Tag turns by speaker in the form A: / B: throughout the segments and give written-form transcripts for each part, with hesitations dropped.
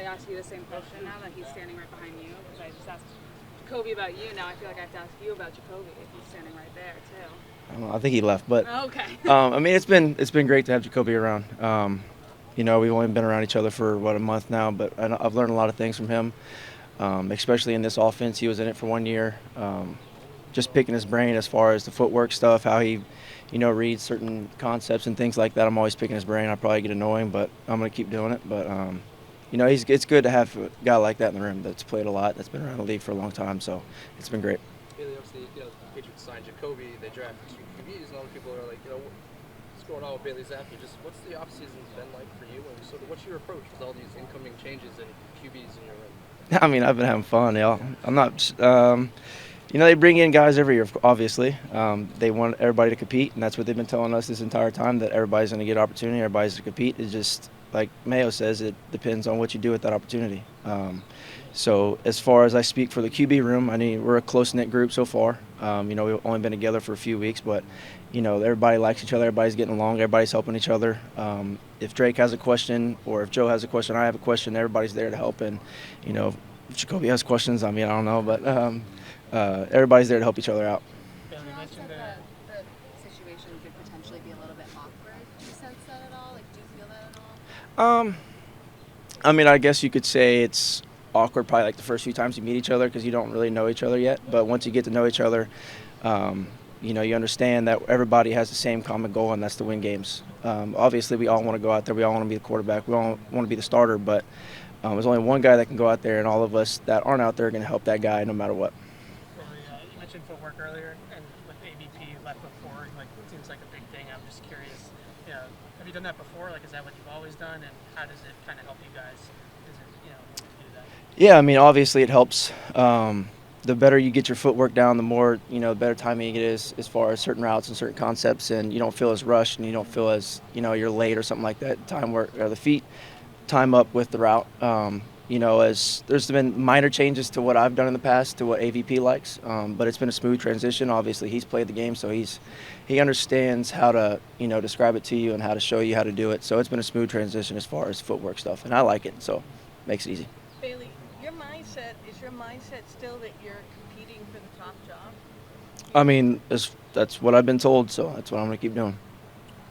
A: ask you the same question now that he's standing right behind you? Because I just asked Jacoby about you. Now I feel like I have to ask you about Jacoby if he's standing right there too.
B: I don't know, I think he left, but
A: Okay.
B: I mean, it's been great to have Jacoby around. You know, we've only been around each other for a month now, but I've learned a lot of things from him, especially in this offense. He was in it for 1 year. Just picking his brain as far as the footwork stuff, how he, you know, reads certain concepts and things like that. I'm always picking his brain. I probably get annoying, but I'm going to keep doing it. But, you know, it's good to have a guy like that in the room that's played a lot, that's been around the league for a long time. So it's been great.
C: Bailey, obviously, you know, the Patriots signed Jacoby. They drafted 2 QBs, and other people are like, you know, what's going on with Bailey Zappe? Just what's the offseason been like for you? And sort of what's your approach with all these incoming changes and QBs in your room?
B: I mean, I've been having fun, y'all. I'm not. You know, they bring in guys every year, obviously. They want everybody to compete, and that's what they've been telling us this entire time, that everybody's going to get opportunity, everybody's going to compete. It's just, like Mayo says, it depends on what you do with that opportunity. So as far as I speak for the QB room, I mean, we're a close-knit group so far. You know, we've only been together for a few weeks, but, you know, everybody likes each other, everybody's getting along, everybody's helping each other. If Drake has a question or if Joe has a question, I have a question, everybody's there to help. And, you know, if Jacoby has questions, I mean, I don't know, but everybody's there to help each other out.
D: You mentioned that the situation could potentially be a little bit awkward. Do you sense that at all? Like, do you feel that at all?
B: I mean, I guess you could say it's awkward probably like the first few times you meet each other because you don't really know each other yet. But once you get to know each other, you know, you understand that everybody has the same common goal, and that's to win games. Obviously, we all want to go out there. We all want to be the quarterback. We all want to be the starter. But there's only one guy that can go out there, and all of us that aren't out there are going to help that guy no matter what.
E: You mentioned footwork earlier, and with AVP left before, like it seems like a big thing. I'm just curious, you know, have you done that before? Like, is that what you've always done, and how does it kind of help you guys? Is it, you know, when you do that?
B: Yeah, I mean, obviously it helps. The better you get your footwork down, the more, you know, better timing it is as far as certain routes and certain concepts, and you don't feel as rushed and you don't feel as, you know, you're late or something like that. Time work or the feet time up with the route. You know, as there's been minor changes to what I've done in the past to what AVP likes, but it's been a smooth transition. Obviously, he's played the game, so he understands how to, you know, describe it to you and how to show you how to do it. So it's been a smooth transition as far as footwork stuff, and I like it, so it makes it easy.
F: Bailey, is your mindset still that you're competing for the top job?
B: I mean, that's what I've been told, so that's what I'm going to keep doing.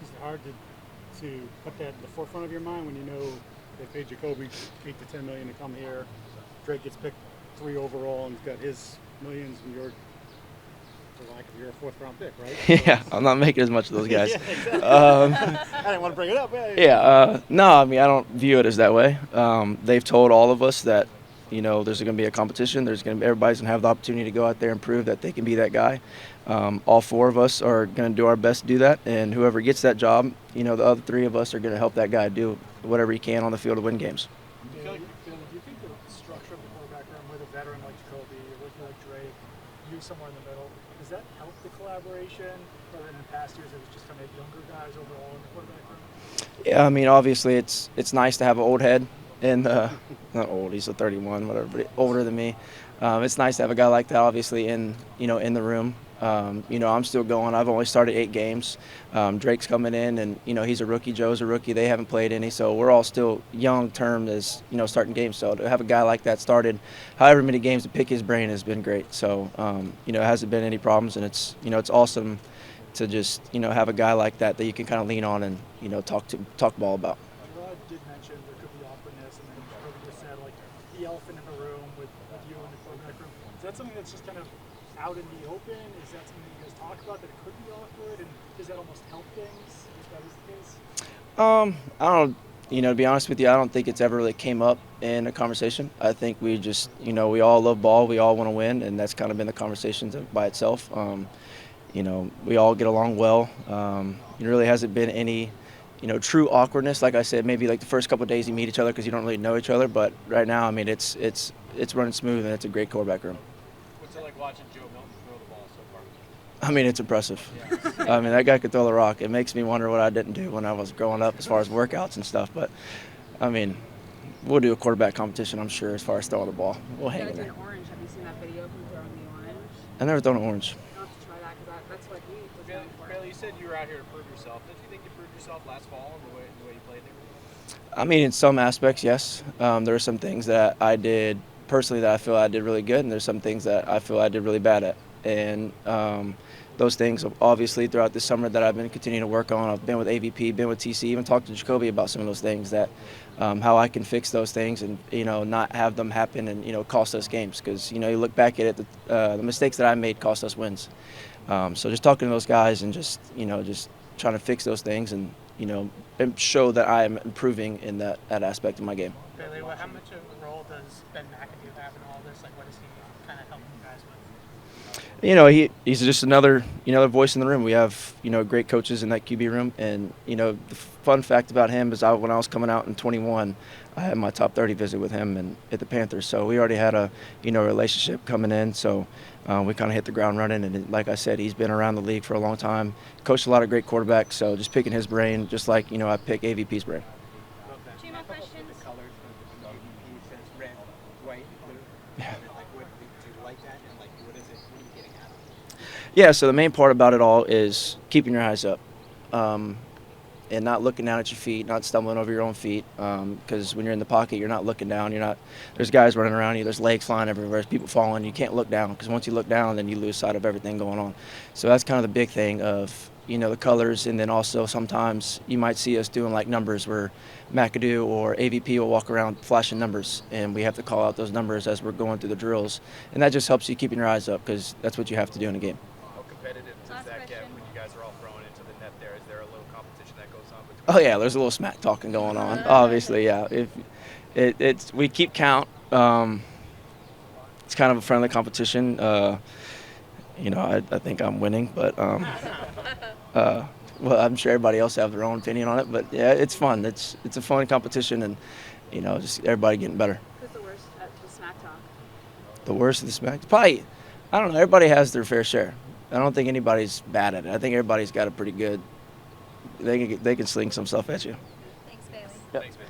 G: Is it hard to put that in the forefront of your mind when you know they paid Jacoby $8 to $10 million to come here? Drake gets picked 3 overall and he's got his millions, and you're, for lack of, you're a 4th round pick, right?
B: Yeah, I'm not making as much of those guys.
G: Yeah, exactly. I didn't want to bring it up.
B: No, I mean, I don't view it as that way. They've told all of us that, you know, there's going to be a competition. Everybody's going to have the opportunity to go out there and prove that they can be that guy. All 4 of us are going to do our best to do that, and whoever gets that job, you know, the other 3 of us are going to help that guy do whatever he can on the field to win games.
E: Do you think the structure of the quarterback room with a veteran like Jacoby, a rookie like Drake, you somewhere in the middle, does that help the collaboration? Or in the past years, it was just kind of younger guys overall in the quarterback room?
B: Yeah, I mean, obviously it's nice to have an old head, and not old, he's a 31, whatever, but older than me. It's nice to have a guy like that, obviously, in the room. You know, I'm still going. I've only started 8 games. Drake's coming in, and, you know, he's a rookie. Joe's a rookie. They haven't played any, so we're all still young term as, you know, starting games. So to have a guy like that started however many games to pick his brain has been great. So, you know, it hasn't been any problems, and it's, you know, it's awesome to just, you know, have a guy like that you can kind of lean on and, you know, talk ball about.
E: Rod did mention there could be awkwardness, and then Jacoby just said, like, the elephant in the room with you in the quarterback room. Is that something that's just kind of out in the open? Is that something that you guys talk about, that it could be awkward, and does that almost help things if that is the case?
B: I don't, you know, to be honest with you, I don't think it's ever really came up in a conversation. I think we just, you know, we all love ball, we all want to win, and that's kind of been the conversations by itself. You know, we all get along well. There really hasn't been any, you know, true awkwardness. Like I said, maybe like the first couple of days you meet each other because you don't really know each other. But right now, I mean, it's running smooth, and it's a great quarterback room.
C: What's it like watching Joe Milton throw the ball so far?
B: I mean, it's impressive. I mean, that guy could throw the rock. It makes me wonder what I didn't do when I was growing up as far as workouts and stuff. But, I mean, we'll do a quarterback competition, I'm sure, as far as throwing the ball. We'll hang in there.
A: Orange. Have you seen that video of him throwing the orange?
B: I've never thrown an orange.
A: I'll have to try that because that's what he was going for.
C: Bailey, you said you were out here to prove yourself. Did you think you proved yourself last fall in the way you played here?
B: I mean, in some aspects, yes. There are some things that I did personally that I feel I did really good, and there's some things that I feel I did really bad at. And those things, obviously, throughout this summer that I've been continuing to work on. I've been with AVP, been with TC, even talked to Jacoby about some of those things that how I can fix those things and not have them happen and cost us games. Because you look back at it, the mistakes that I made cost us wins. So just talking to those guys and just trying to fix those things and and show that I am improving in that aspect of my game.
H: Bailey, how much of a role does Ben McAdoo have in all this? Like, what is he kind of helping you guys with?
B: He's just another voice in the room. We have great coaches in that QB room, and the fun fact about him is when I was coming out in 21, I had my top 30 visit with him and at the Panthers. So we already had a relationship coming in. So we kind of hit the ground running. And like I said, he's been around the league for a long time, coached a lot of great quarterbacks. So just picking his brain, just like I pick AVP's brain.
D: Two more questions.
I: The colors of the AVP says red, white, blue.
B: Yeah.
I: Like, what do you like that? And like, what is it? What are you getting out of it?
B: Yeah. So the main part about it all is keeping your eyes up. And not looking down at your feet, not stumbling over your own feet. Because when you're in the pocket, you're not looking down. There's guys running around you. There's legs flying everywhere. There's people falling. You can't look down because once you look down, then you lose sight of everything going on. So that's kind of the big thing of the colors, and then also sometimes you might see us doing like numbers where McAdoo or AVP will walk around flashing numbers, and we have to call out those numbers as we're going through the drills, and that just helps you keeping your eyes up because that's what you have to do in a game.
C: How competitive does
D: Last
C: that get
D: question.
C: when you guys are all thrown into the net there? Is there a little competition that goes on between?
B: Oh yeah, there's a little smack talking going on. Obviously, yeah. It's we keep count. It's kind of a friendly competition. I think I'm winning, but well, I'm sure everybody else have their own opinion on it. But yeah, it's fun. It's a fun competition, and just everybody getting better.
A: Who's the worst at the smack talk?
B: The worst of the smack, probably. I don't know. Everybody has their fair share. I don't think anybody's bad at it. I think everybody's got a pretty good. They can sling some stuff at you.
D: Thanks, Bailey.
B: Yep.
C: Thanks, man.